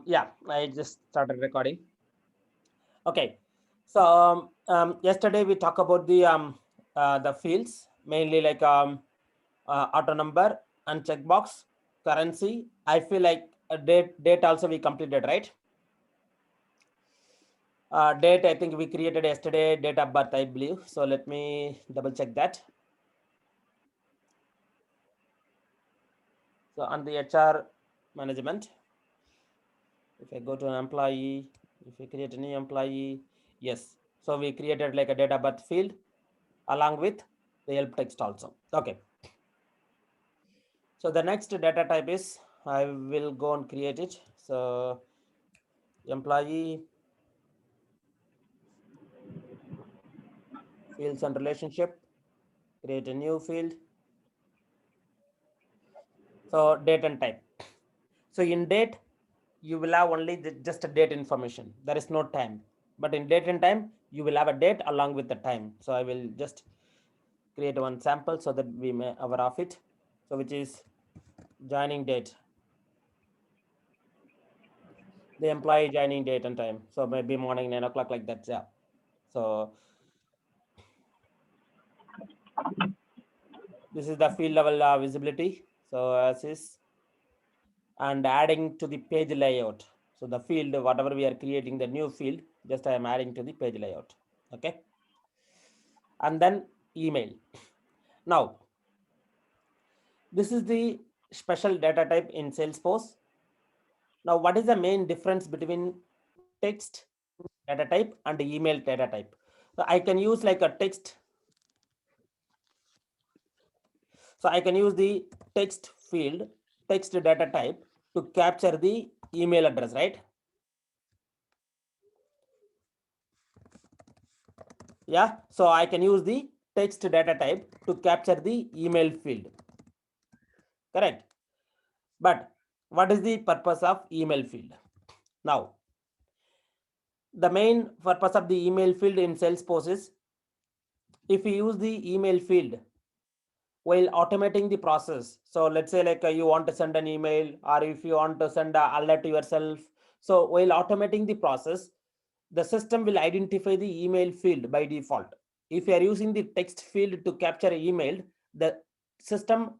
Yeah, I just started recording. Okay, so yesterday we talked about the fields, mainly like auto number and checkbox, currency. I feel like a date also we completed, right? Date I think we created yesterday, date of birth I believe. So let me double check that. So on the HR management, if I go to an employee, if we create a new employee, yes. So we created like a date of birth field along with the help text also. Okay. So the next data type is, I will go and create it. So employee, fields and relationship, create a new field. So date and type. So in date, you will have only just a date information. There is no time. But in date and time, you will have a date along with the time. So I will just create one sample so that we may aware of it. So which is joining date, the employee joining date and time. So maybe morning 9 o'clock like that. Yeah. So this is the field level visibility. So as is, and adding to the page layout. So the field, whatever we are creating, the new field, just I am adding to the page layout. Okay. And then email. Now, this is the special data type in Salesforce. Now, what is the main difference between text data type and email data type? So I can use like a text. So I can use the text field, text data type to capture the email address, right? Yeah, so I can use the text data type to capture the email field. Correct. But what is the purpose of email field? Now, the main purpose of the email field in Salesforce is, if you use the email field while automating the process. So let's say like you want to send an email, or if you want to send an alert to yourself. So while automating the process, the system will identify the email field by default. If you are using the text field to capture email, the system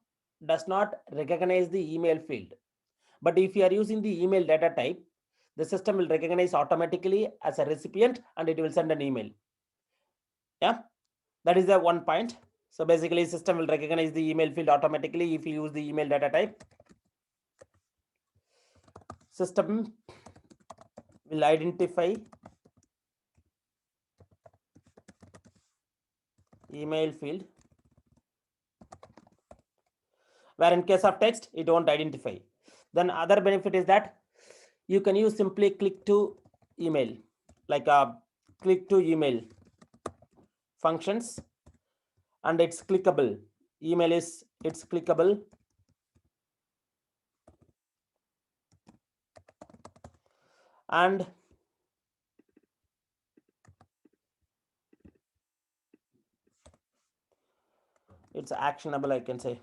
does not recognize the email field. But if you are using the email data type, the system will recognize automatically as a recipient and it will send an email. Yeah, that is the one point. So basically system will recognize the email field automatically if you use the email data type. System will identify email field, where in case of text it won't identify. Then other benefit is that you can use simply click to email, like a click to email functions, and it's clickable. Email is, it's clickable. And it's actionable, I can say.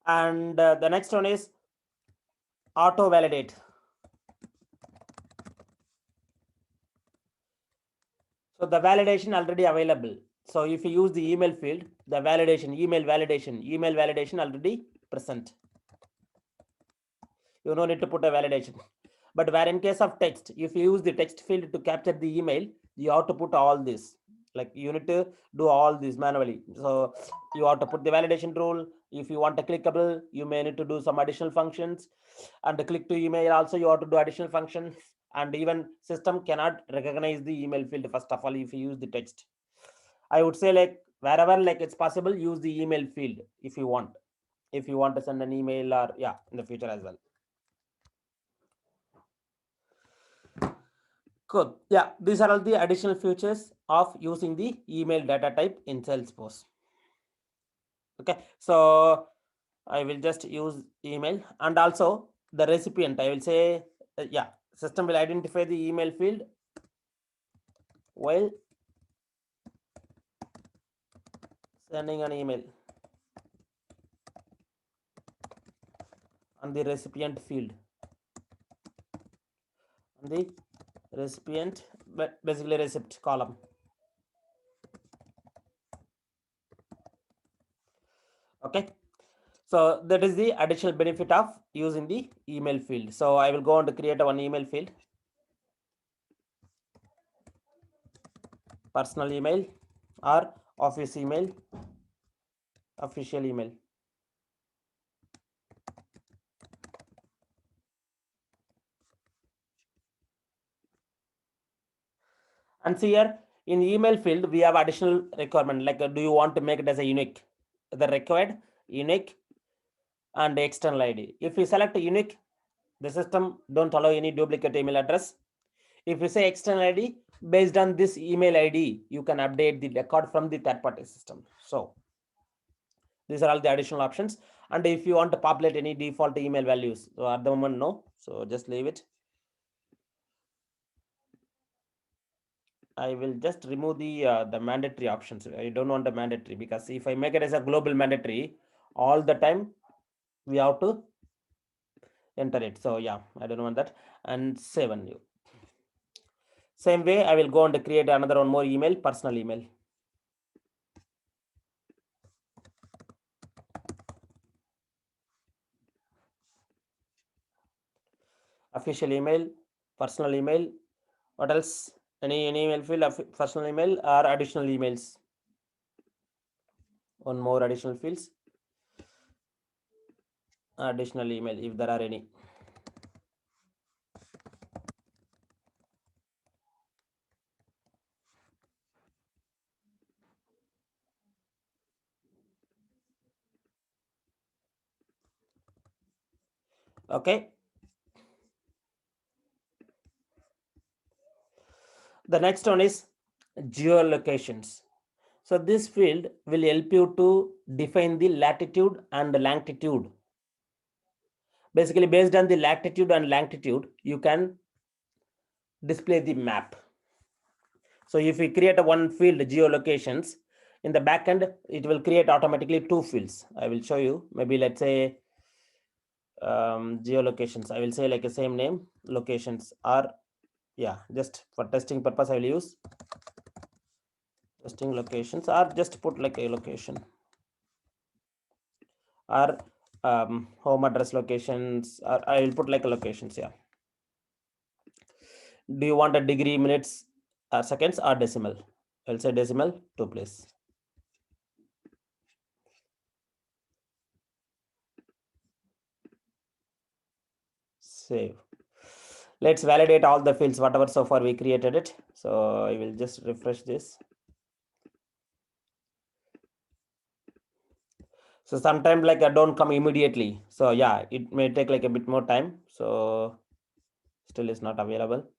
And the next one is auto validate. So the validation already available. So if you use the email field, the validation, email validation already present. You don't need to put a validation. But where in case of text, if you use the text field to capture the email, you have to put all this. Like you need to do all this manually. So you have to put the validation rule. If you want a clickable, you may need to do some additional functions. And the click to email also, you have to do additional functions. And even system cannot recognize the email field first of all if you use the text. I would say like wherever like it's possible, use the email field if you want. If you want to send an email, or yeah, in the future as well. Cool. Yeah, these are all the additional features of using the email data type in Salesforce. Okay, so I will just use email, and also the recipient. I will say, yeah, system will identify the email field while sending an email. on the recipient field. On the recipient, but basically receipt column. Okay, so that is the additional benefit of using the email field. So I will go on to create one email field, personal email or office email, official email. And see here in email field, we have additional requirement like do you want to make it as a unique? The required unique and external ID. If we select a unique, the system don't allow any duplicate email address. If you say external ID, based on this email ID, you can update the record from the third party system. So these are all the additional options. And if you want to populate any default email values, so at the moment, no. So just leave it. I will just remove the mandatory options. I don't want the mandatory because if I make it as a global mandatory, all the time we have to enter it. So yeah, I don't want that. And save and new. Same way, I will go on to create another one more email, personal email. Official email, personal email. What else? Any email field of personal email or additional emails? One more additional fields. Additional email if there are any. Okay. The next one is geolocations. So this field will help you to define the latitude and longitude. Basically, based on the latitude and longitude, you can display the map. So if we create a one field geolocations, in the backend, it will create automatically two fields. I will show you. Maybe let's say geolocations. I will say like a same name, locations are, yeah, just for testing purpose, I will use testing locations or just put like a location or home address locations, or I will put like a locations. Yeah. Do you want a degree, minutes, or seconds, or decimal? I'll say decimal, 2 place. Save. Let's validate all the fields, whatever so far we created it. So I will just refresh this. So sometimes like I don't come immediately. So yeah, it may take like a bit more time. So still is not available.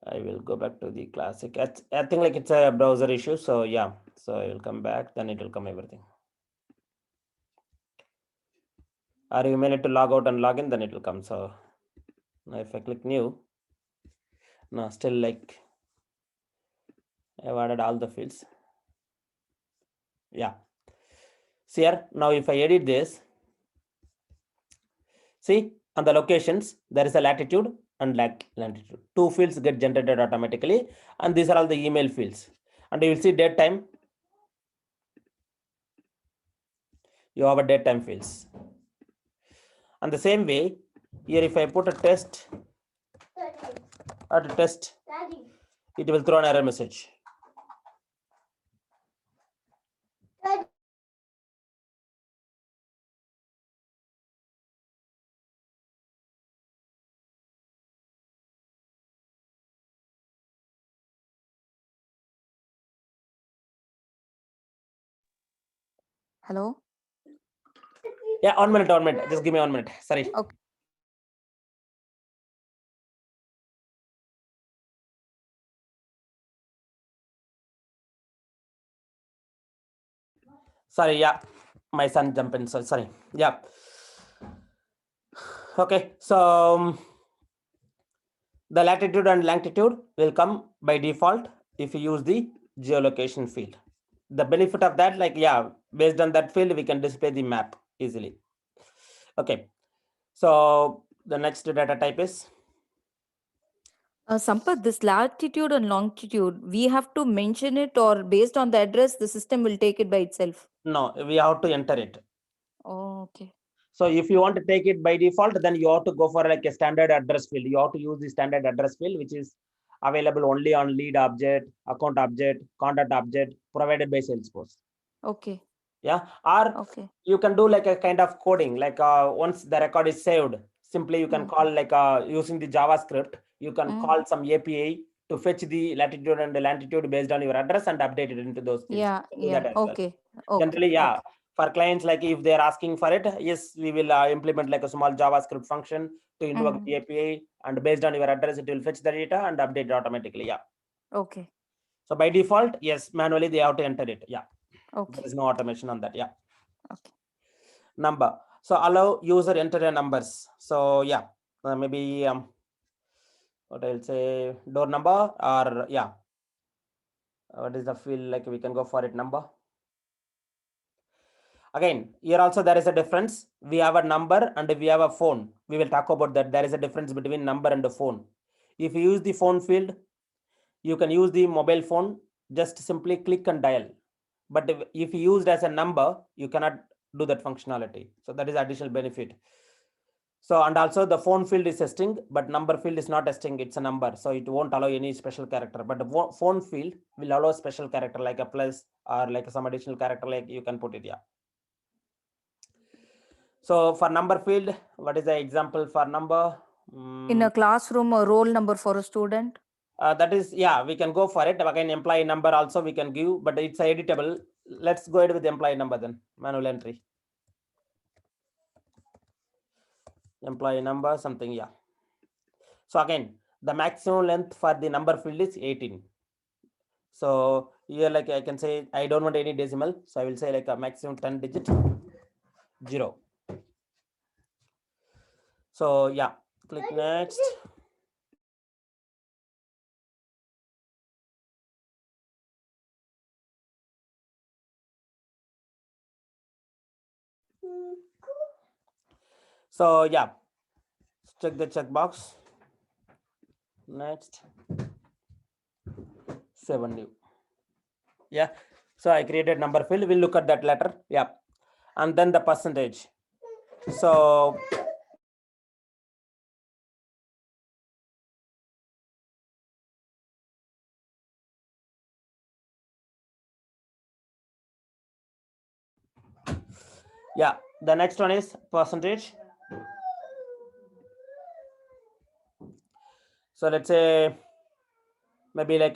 I will go back to the classic. I think like it's a browser issue. So yeah, so I will come back, then it will come everything. Or you may need to log out and log in, then it will come. So now if I click new, no, still like I've added all the fields. Yeah. See here, now if I edit this, see on the locations, there is a latitude and longitude. Two fields get generated automatically. And these are all the email fields. And you will see date time. You have a date time fields. And the same way, here if I put a test or a test, it will throw an error message. Hello? Yeah, 1 minute, 1 minute. Just give me 1 minute. Sorry. Okay. Sorry, yeah. My son jumped in. So sorry. Yeah. Okay. So the latitude and longitude will come by default if you use the geolocation field. The benefit of that, like, yeah, based on that field, we can display the map easily. Okay. So the next data type is Sampath, this latitude and longitude, we have to mention it, or based on the address, the system will take it by itself. no, we have to enter it. Oh, okay. So if you want to take it by default, then you have to go for like a standard address field. You have to use the standard address field, which is available only on lead object, account object, contact object provided by Salesforce. Okay. Yeah, or Okay. you can do like a kind of coding, like once the record is saved, simply you can call like using the JavaScript, you can call some API to fetch the latitude and the longitude based on your address and update it into those fields. Yeah. You can do that Yeah. as well. Okay. Okay. Generally, yeah, Okay. for clients, like if they're asking for it, yes, we will implement like a small JavaScript function to invoke the API, and based on your address, it will fetch the data and update it automatically. Yeah. Okay. So by default, yes, manually they have to enter it. Yeah. Okay. There is no automation on that. Yeah. Okay. Number. So allow user enter a numbers. So yeah, maybe what I'll say, door number, or yeah, what is the field, like we can go for it number. Again, here also there is a difference. We have a number and we have a phone. We will talk about that. There is a difference between number and a phone. If you use the phone field, you can use the mobile phone, just simply click and dial. But if you used as a number, you cannot do that functionality. So that is additional benefit. So, and also the phone field is a string, but number field is not a string, it's a number. So it won't allow any special character, but the phone field will allow special character like a plus or like some additional character, like you can put it. Yeah. So for number field, what is the example for number? In a classroom, a roll number for a student. That is, yeah, we can go for it. Again, employee number also we can give, but it's editable. Let's go ahead with the employee number then, manual entry. Employee number, something, yeah. So again, the maximum length for the number field is 18. So here, like I can say, I don't want any decimal. So I will say like a maximum 10 digit 0. So yeah, click next. So yeah, check the checkbox. Next, 7 new. Yeah, so I created number field. We'll look at that later. Yeah, and then the percentage. So yeah, the next one is percentage. So let's say maybe like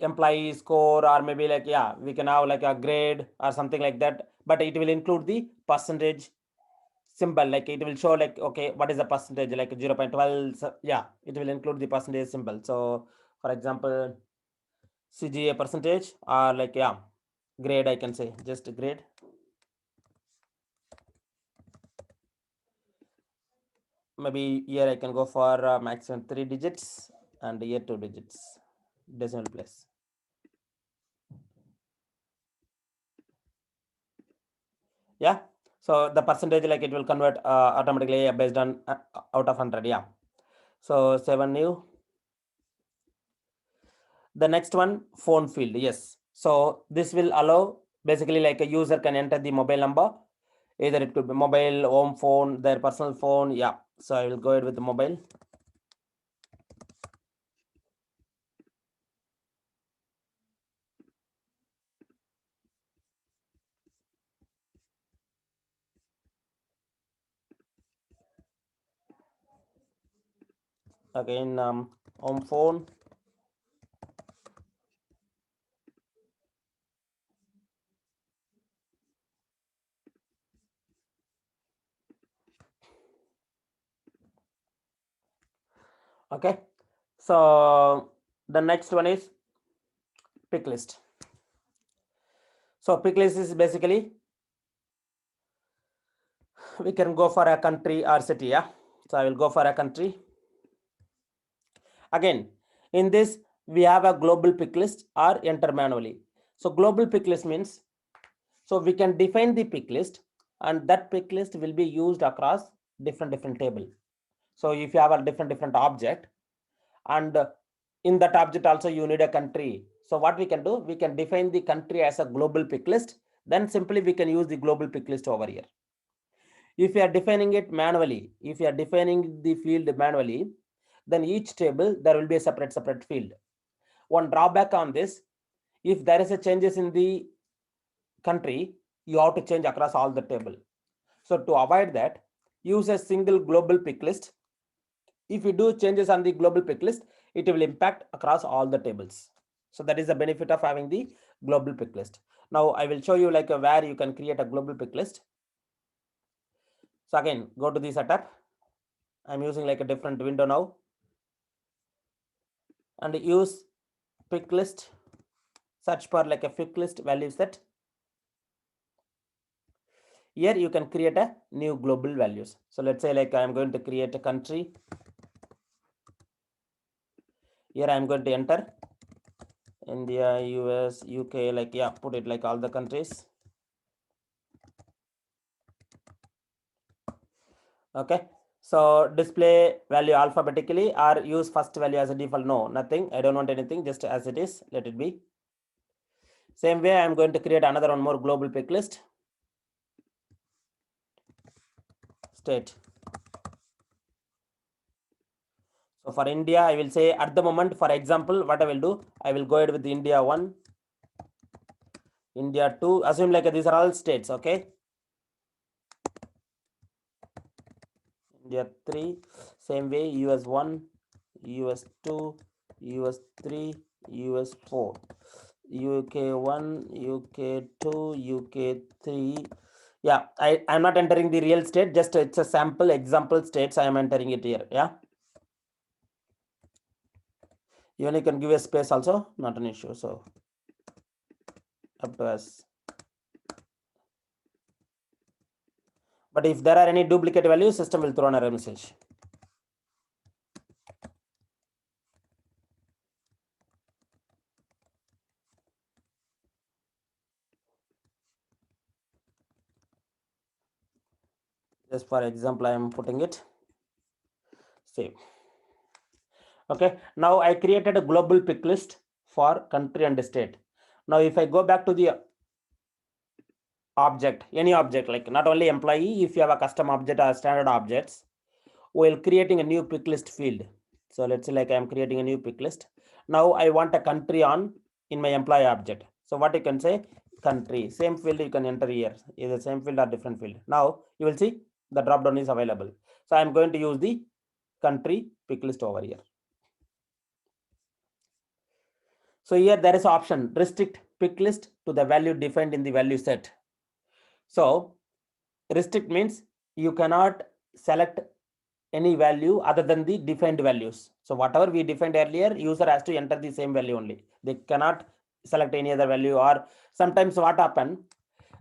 employee score, or maybe like, yeah, we can have like a grade or something like that, but it will include the percentage symbol. Like it will show like, okay, what is the percentage, like 0.12. So yeah, it will include the percentage symbol. So for example, CGA percentage, or like, yeah, grade, I can say just grade. Maybe here I can go for maximum 3 digits and here 2 digits decimal place. Yeah, so the percentage, like it will convert automatically based on out of 100. Yeah, so 7 new. The next one, phone field. Yes, so this will allow basically like a user can enter the mobile number, either it could be mobile, home phone, their personal phone. Yeah, so I will go ahead with the mobile. Again, home phone. Okay, so the next one is pick list. So pick list is basically, we can go for a country or city. Yeah, so I will go for a country. Again, in this we have a global pick list or enter manually. So global pick list means, so we can define the pick list, and that pick list will be used across different table. So if you have a different object, and in that object also you need a country. So what we can do, we can define the country as a global pick list. Then simply we can use the global pick list over here. If you are defining it manually, if you are defining the field manually, then each table there will be a separate field. One drawback on this, if there is a changes in the country, you have to change across all the table. So to avoid that, use a single global pick list. If you do changes on the global pick list, it will impact across all the tables. So that is the benefit of having the global pick list. Now I will show you like where you can create a global pick list. So again, go to the setup. I'm using like a different window now, and use pick list, search for like a pick list value set. Here you can create a new global values. So let's say like I'm going to create a country. Here I'm going to enter India, US, UK, like, yeah, put it like all the countries. Okay, so display value alphabetically or use first value as a default. No, nothing. I don't want anything, just as it is, let it be. Same way, I'm going to create another one more global pick list. State. So for India, I will say at the moment, for example, what I will do, I will go ahead with India 1, India 2, assume like these are all states, okay? India 3, same way, US 1, US 2, US 3, US 4, UK 1, UK 2, UK 3. Yeah, I'm not entering the real state, just it's a sample example states I am entering it here, yeah? Even you can give a space also, not an issue, so up to us. But if there are any duplicate values, system will throw an error message. Just for example, I am putting it. Save. Okay, now I created a global pick list for country and state. Now if I go back to the object, any object, like not only employee, if you have a custom object or standard objects, while creating a new pick list field. So let's say like I'm creating a new pick list. Now I want a country on in my employee object. So what you can say, country, same field you can enter here, either same field or different field. Now you will see the drop down is available. So I'm going to use the country pick list over here. So here there is option restrict pick list to the value defined in the value set. So restrict means you cannot select any value other than the defined values. So whatever we defined earlier, user has to enter the same value only. They cannot select any other value. Or sometimes what happen,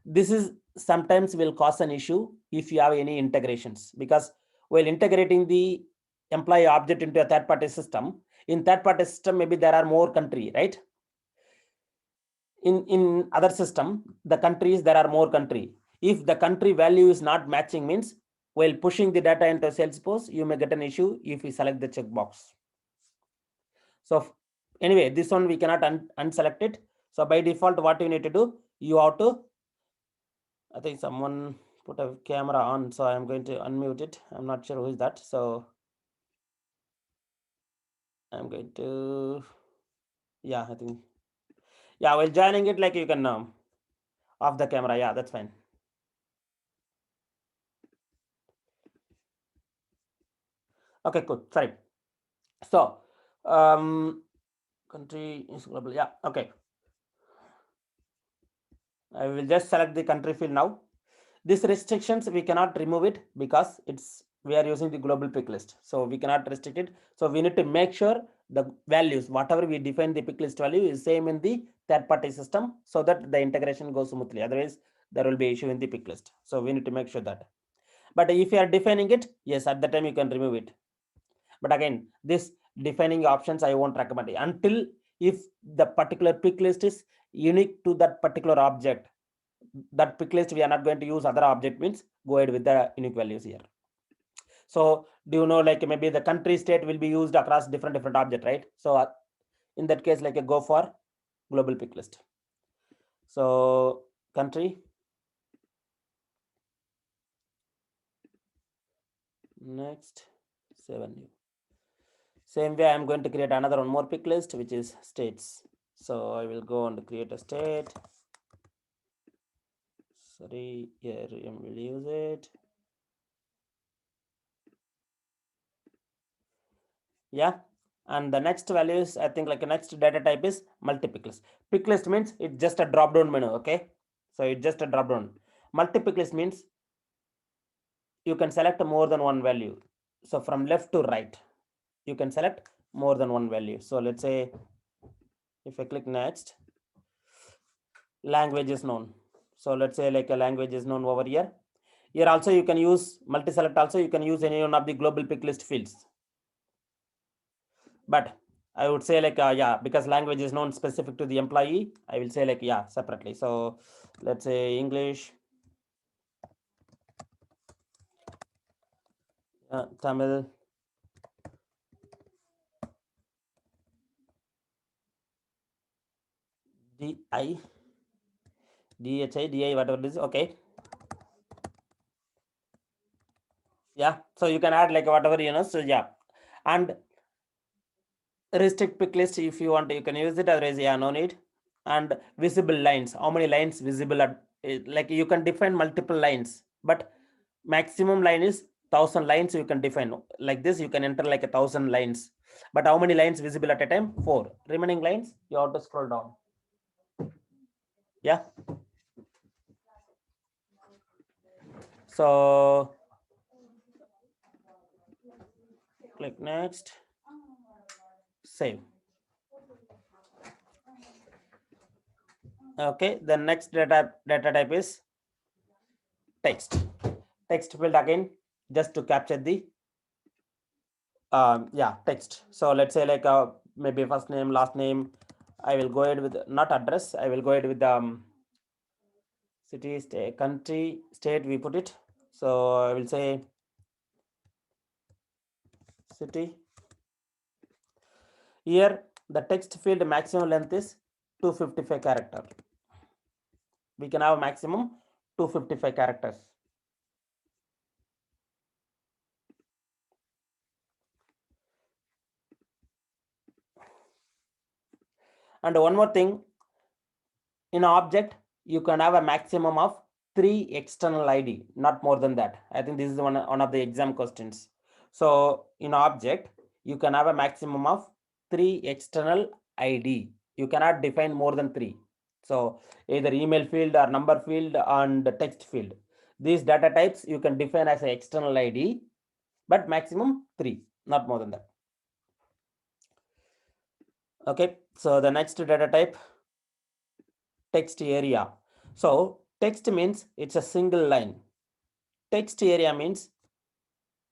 this is sometimes will cause an issue if you have any integrations, because while integrating the employee object into a third-party system, in third-party system maybe there are more country, right? In other system, the countries, there are more country. If the country value is not matching, means while pushing the data into Salesforce, you may get an issue if you select the checkbox. So anyway, this one we cannot unselect it. So by default, what you need to do, you have to, I think someone put a camera on, so I'm going to unmute it. I'm not sure who is that. So I'm going to, yeah, I think, yeah, while joining it, like you can off the camera. Yeah, that's fine. Okay, cool. Sorry. So country is global. Yeah, okay. I will just select the country field now. These restrictions we cannot remove it because we are using the global pick list, so we cannot restrict it. So we need to make sure the values, whatever we define the pick list value, is same in the third-party system, so that the integration goes smoothly. Otherwise, there will be issue in the pick list. So we need to make sure that. But if you are defining it, yes, at the time you can remove it. But again, this defining options I won't recommend it until if the particular pick list is unique to that particular object. That pick list we are not going to use other object, means go ahead with the unique values here. So do you know, like maybe the country state will be used across different object, right? So in that case, like go for global pick list. So country, next 7 new. Same way, I'm going to create another one more pick list, which is states. So I will go and create a state. Sorry, here I will use it. Yeah, and the next value is, I think, like the next data type is multi-pick list. Pick list means it's just a drop down menu. Okay, so it's just a drop down. Multi-pick list means you can select more than one value. So from left to right, you can select more than one value. So let's say if I click next, language is known. So let's say like a language is known over here. Here also you can use multi-select. Also you can use any one of the global pick list fields. But I would say like, yeah, because language is known specific to the employee, I will say like, yeah, separately. So let's say English, Tamil, DI, DHI, DI, whatever it is. Okay. Yeah. So you can add like whatever, you know, so yeah. And restrict pick list, if you want, you can use it, otherwise, yeah, no need. And visible lines, how many lines visible are, like you can define multiple lines, but maximum line is 1000 lines you can define. Like this, you can enter like 1000 lines, but how many lines visible at a time? 4. Remaining lines, you have to scroll down. Yeah. So click next, save. Okay, the next data type is text. Text field again, just to capture the yeah, text. So let's say like maybe first name, last name. I will go ahead with not address. I will go ahead with city, state, country, state. We put it. So I will say city. Here the text field maximum length is 255 character. We can have maximum 255 characters. And one more thing, in an object, you can have a maximum of 3 external ID, not more than that. I think this is one of the exam questions. So in an object, you can have a maximum of 3 external ID. You cannot define more than 3. So either email field or number field and text field. These data types you can define as an external ID, but maximum 3, not more than that. Okay, so the next data type, text area. So text means it's a single line. Text area means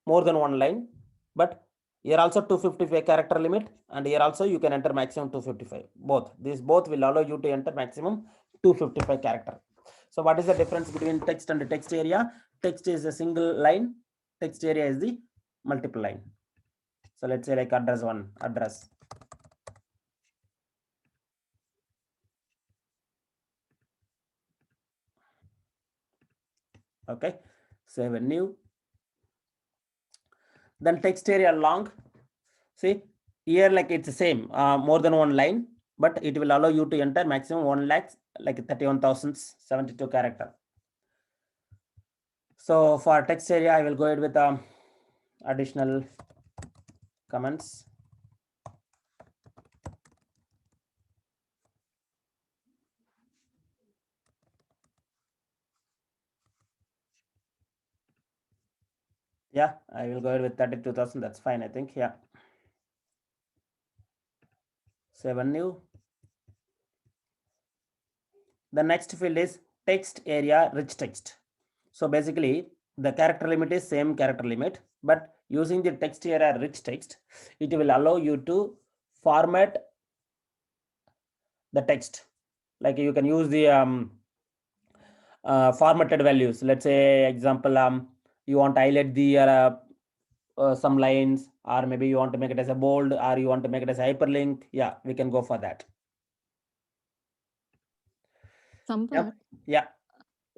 more than one line, but here also 255 character limit, and here also you can enter maximum 255. These both will allow you to enter maximum 255 character. So what is the difference between text and text area? Text is a single line, text area is the multiple line. So let's say like address 1, address. Okay, save a new. Then text area long. See here, like it's the same, more than one line, but it will allow you to enter maximum 1 lakh, like 31,072 character. So for text area, I will go ahead with additional comments. Yeah, I will go ahead with 32,000. That's fine, I think. Yeah. 7 new. The next field is text area rich text. So basically, the character limit is same character limit, but using the text area rich text, it will allow you to format the text. Like you can use the formatted values. Let's say example, you want to highlight the some lines, or maybe you want to make it as a bold, or you want to make it as a hyperlink. Yeah, we can go for that. Sampath, Yeah.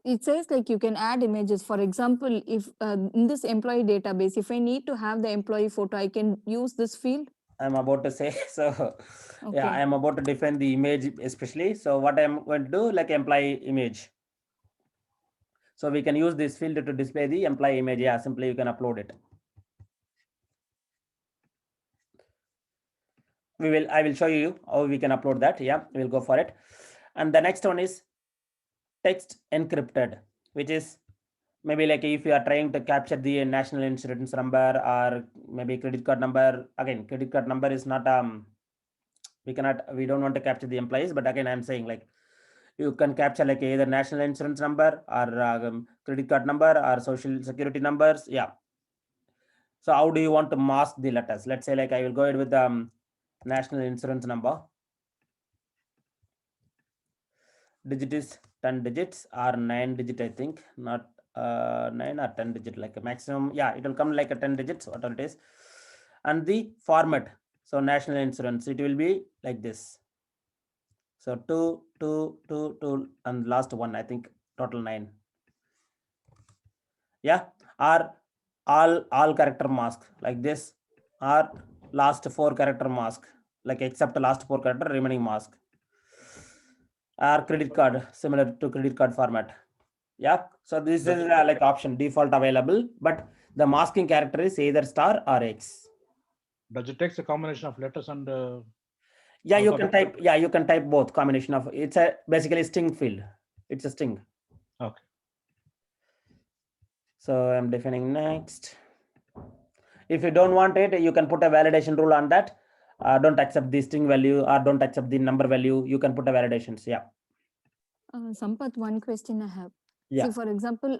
it says like you can add images. For example, if in this employee database, if I need to have the employee photo, I can use this field. I'm about to say, so yeah, Okay. I'm about to define the image especially. So what I'm going to do, like employee image. So we can use this field to display the employee image. Yeah, simply you can upload it. I will show you how we can upload that. Yeah, we'll go for it. And the next one is text encrypted, which is maybe like if you are trying to capture the national insurance number or maybe credit card number. Again, credit card number is not we don't want to capture the employees, but again I'm saying like you can capture like either national insurance number or credit card number or social security numbers. Yeah. So how do you want to mask the letters? Let's say like I will go ahead with national insurance number. Digit is 10 digits or 9 digit, I think, not 9 or 10 digit, like a maximum. Yeah, it will come like a 10 digits, whatever it is. And the format, so national insurance, it will be like this. So 2, 2, 2, 2, and last one, I think total 9. Yeah, or all character mask like this, or last 4 character mask, like except the last 4 character remaining mask, or credit card, similar to credit card format. Yeah, so this is like option default available, but the masking character is either star or X. Does it take a combination of letters and Yeah, you can type. Yeah, you can type both combination of. It's a basically string field. It's a string. Okay. So I'm defining next. If you don't want it, you can put a validation rule on that. Don't accept the string value or don't accept the number value. You can put a validations. Yeah. Sampath, one question I have. Yeah. See, for example,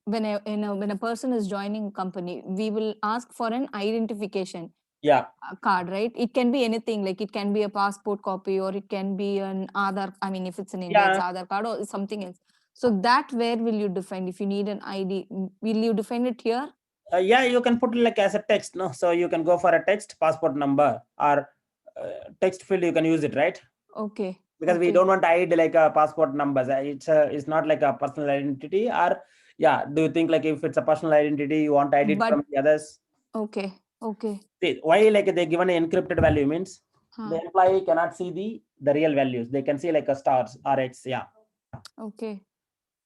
when a person is joining a company, we will ask for an identification Yeah. card, right? It can be anything, like it can be a passport copy or it can be an Aadhaar. I mean, if it's in India, it's Aadhaar card or something else. So that where will you define? If you need an ID, will you define it here? Yeah, you can put it like as a text. No, so you can go for a text passport number or text field. You can use it, right? Okay. Because we don't want to hide like a passport numbers. It's not like a personal identity. Or yeah, do you think like if it's a personal identity, you want to hide it from the others? Okay. Okay. See, why like they given an encrypted value means the employee cannot see the real values. They can see like a stars or X. Yeah. Okay.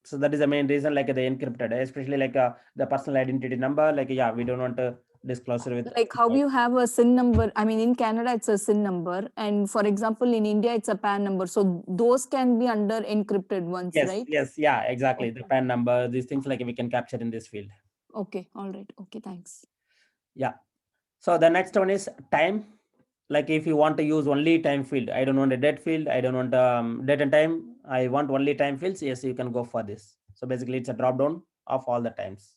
So that is the main reason like they encrypted, especially like the personal identity number. Like yeah, we don't want to disclose it with. Like how you have a SIN number. I mean, in Canada it's a SIN number, and for example, in India it's a PAN number. So those can be under encrypted ones, Yes. right? Yes. Yeah. Exactly. The PAN number. These things like we can capture in this field. Okay. All right. Okay. Thanks. Yeah. So the next one is time. Like if you want to use only time field, I don't want a date field. I don't want date and time. I want only time fields. Yes, you can go for this. So basically it's a drop down of all the times.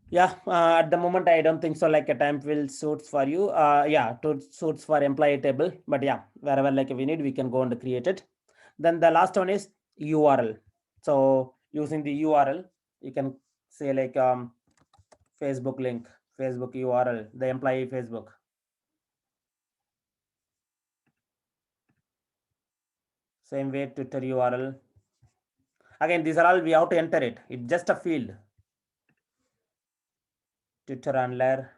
Yeah, at the moment, I don't think so. Like a time field suits for you. Yeah, to suits for employee table. But yeah, wherever like we need, we can go and create it. Then the last one is URL. So using the URL, you can say like Facebook link, Facebook URL, the employee Facebook. Same way, Twitter URL. Again, these are all we have to enter it. It's just a field. Twitter handler.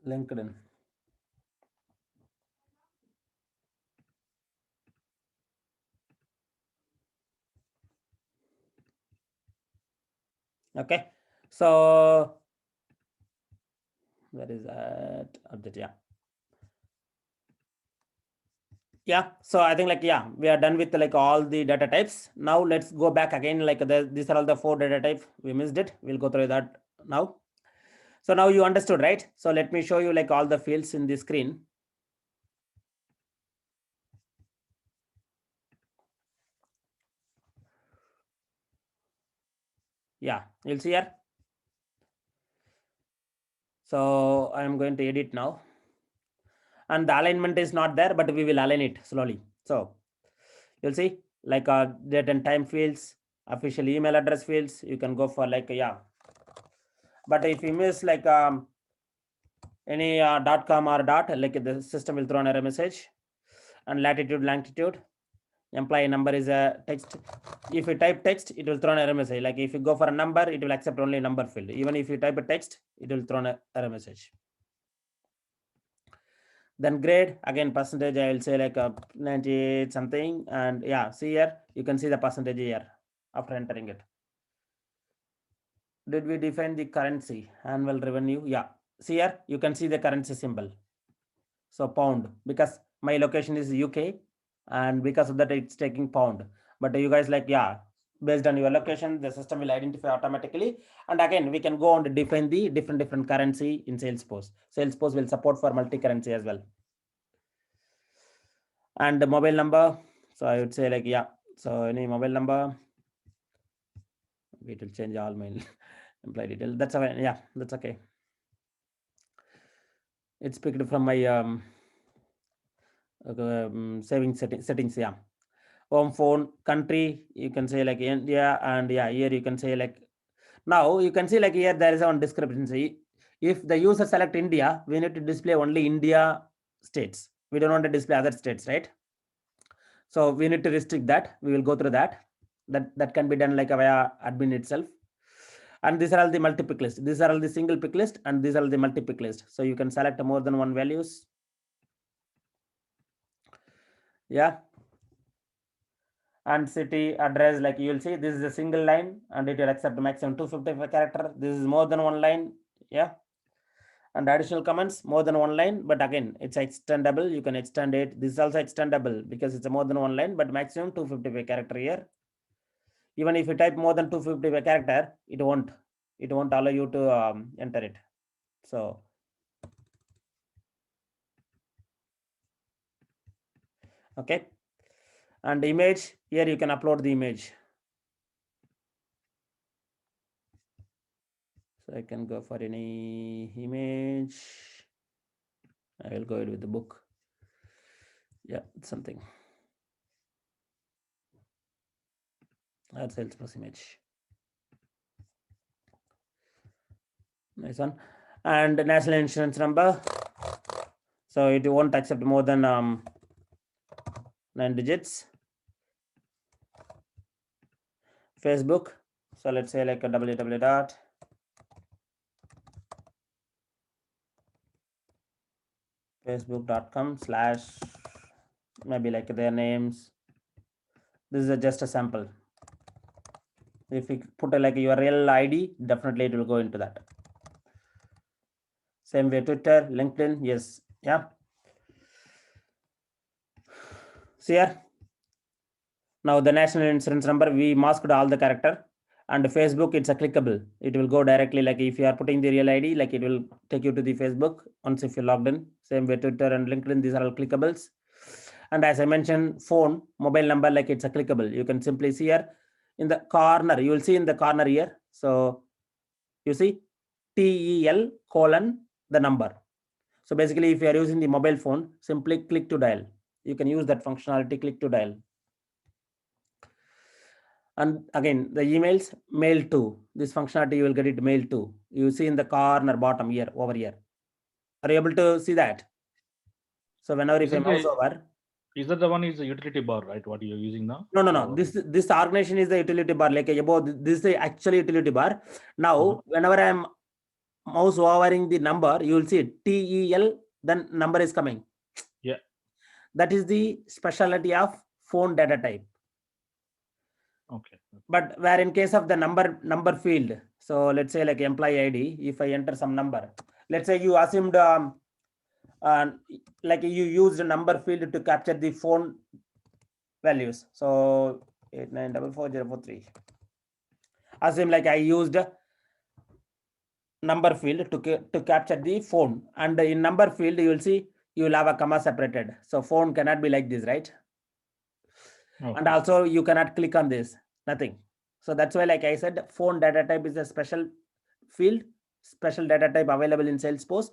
LinkedIn. Okay, so where is that update? Yeah, so I think like yeah, we are done with like all the data types. Now let's go back again. Like these are all the 4 data types. We missed it. We'll go through that now. So now you understood, right? So let me show you like all the fields in the screen. Yeah, you'll see here. So I am going to edit now. And the alignment is not there, but we will align it slowly. So you'll see like date and time fields, official email address fields. You can go for like, yeah. But if you miss like any .com or dot, like the system will throw an error message. And latitude, longitude, employee number is a text. If you type text, it will throw an error message. Like if you go for a number, it will accept only number field. Even if you type a text, it will throw an error message. Then grade, again percentage, I will say like 98 something. And yeah, see here, you can see the percentage here after entering it. Did we define the currency, annual revenue? Yeah, see here, you can see the currency symbol. So pound, because my location is UK, and because of that it's taking pound. But you guys like, yeah, based on your location, the system will identify automatically. And again, we can go on to define the different currency in Salesforce. Salesforce will support for multi-currency as well. And the mobile number, so I would say like, yeah, so any mobile number, it will change all my employee detail. That's okay. Yeah, that's okay. It's picked from my saving settings. Yeah, home phone, country, you can say like India, and yeah, here you can say like, now you can see like here there is one discrepancy. If the user select India, we need to display only India states. We don't want to display other states, right? So we need to restrict that. We will go through that. That can be done like via admin itself. And these are all the multi-pick list. These are all the single pick list, and these are all the multi-pick list. So you can select more than one values. Yeah. And city address, like you will see, this is a single line and it will accept maximum 255 character. This is more than one line. Yeah. And additional comments, more than one line, but again, it's extendable. You can extend it. This is also extendable because it's a more than one line, but maximum 255 character here. Even if you type more than 255 character, it won't allow you to enter it. So okay. And image, here you can upload the image. So I can go for any image. I will go ahead with the book. Yeah, something. That's Salesforce image. Nice one. And national insurance number. So it won't accept more than 9 digits. Facebook. So let's say like a www. Facebook.com/ maybe like their names. This is just a sample. If you put like your real ID, definitely it will go into that. Same way Twitter, LinkedIn, yes, yeah. See here. Now the national insurance number, we masked all the character. And Facebook, it's a clickable. It will go directly, like if you are putting the real ID, like it will take you to the Facebook once if you're logged in. Same way Twitter and LinkedIn, these are all clickables. And as I mentioned, phone, mobile number, like it's a clickable. You can simply see here in the corner, you will see in the corner here. So you see TEL : the number. So basically, if you are using the mobile phone, simply click to dial. You can use that functionality, click to dial. And again, the emails, mail to. This functionality, you will get it mail to. You see in the corner bottom here, over here. Are you able to see that? So whenever if I mouse over. Is that the one is the utility bar, right? What you're using now? No. This organization is the utility bar. Like above, this is the actual utility bar. Now, whenever I'm mouse overing the number, you will see TEL, then number is coming. Yeah. That is the specialty of phone data type. Okay. But where in case of the number field, so let's say like employee ID, if I enter some number, let's say you assumed like you used a number field to capture the phone values. So 89444043. Assume like I used number field to capture the phone, and in number field you will see you will have a comma separated. So phone cannot be like this, right? Okay. And also you cannot click on this, nothing. So that's why, like I said, phone data type is a special field, special data type available in Salesforce.